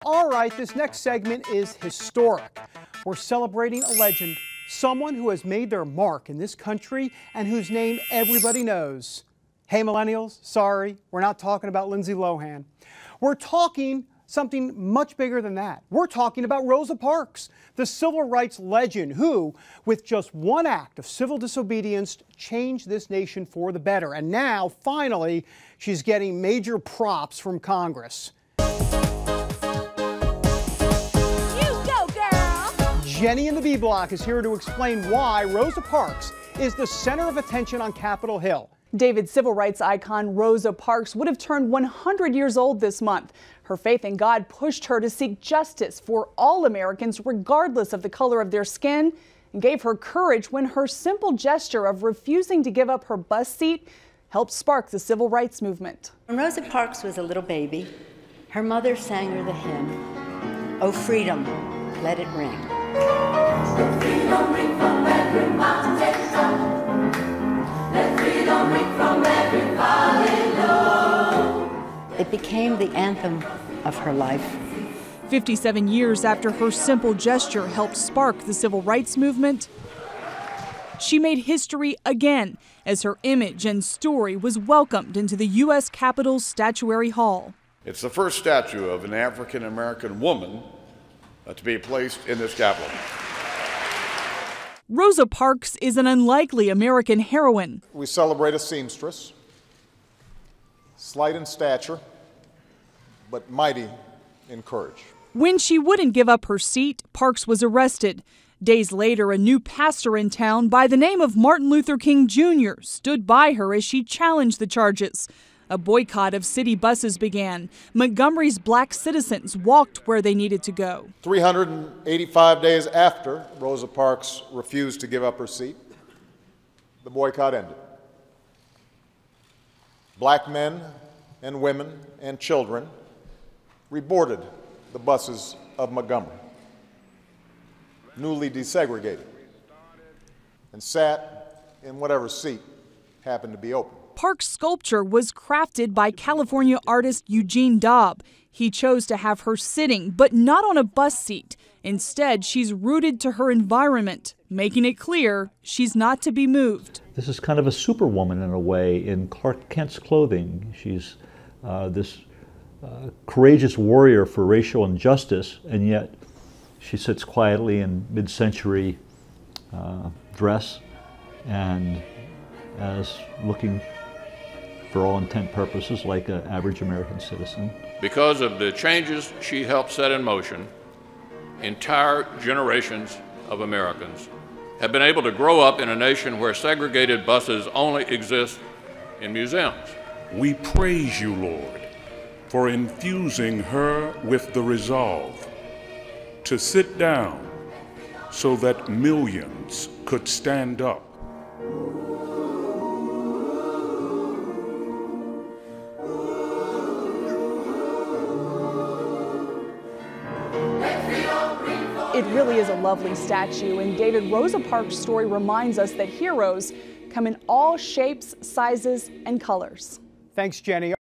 All right, this next segment is historic. We're celebrating a legend, someone who has made their mark in this country and whose name everybody knows. Hey millennials, sorry, we're not talking about Lindsay Lohan. We're talking something much bigger than that. We're talking about Rosa Parks, the civil rights legend who, with just one act of civil disobedience, changed this nation for the better. And now, finally, she's getting major props from Congress. Jenny in the B Block is here to explain why Rosa Parks is the center of attention on Capitol Hill. David, civil rights icon Rosa Parks would have turned 100 years old this month. Her faith in God pushed her to seek justice for all Americans, regardless of the color of their skin, and gave her courage when her simple gesture of refusing to give up her bus seat helped spark the civil rights movement. When Rosa Parks was a little baby, her mother sang her the hymn, "Oh Freedom, Let It Ring." Let freedom ring from every mountain top. Let freedom ring from every valley low. It became the anthem of her life. 57 years after her simple gesture helped spark the civil rights movement, she made history again as her image and story was welcomed into the U.S. Capitol's Statuary Hall. It's the first statue of an African-American woman to be placed in this Capitol. Rosa Parks is an unlikely American heroine. We celebrate a seamstress, slight in stature, but mighty in courage. When she wouldn't give up her seat, Parks was arrested. Days later, a new pastor in town by the name of Martin Luther King Jr. stood by her as she challenged the charges. A boycott of city buses began. Montgomery's black citizens walked where they needed to go. 385 days after Rosa Parks refused to give up her seat, the boycott ended. Black men and women and children reboarded the buses of Montgomery, newly desegregated, and sat in whatever seat happened to be open. Parks' sculpture was crafted by California artist Eugene Daub. He chose to have her sitting, but not on a bus seat. Instead, she's rooted to her environment, making it clear she's not to be moved. This is kind of a superwoman in a way in Clark Kent's clothing. She's this courageous warrior for racial injustice, and yet she sits quietly in mid-century dress and as looking for all intent purposes like an average American citizen. Because of the changes she helped set in motion, entire generations of Americans have been able to grow up in a nation where segregated buses only exist in museums. We praise you, Lord, for infusing her with the resolve to sit down so that millions could stand up. It really is a lovely statue, and David, Rosa Parks' story reminds us that heroes come in all shapes, sizes, and colors. Thanks, Jenny.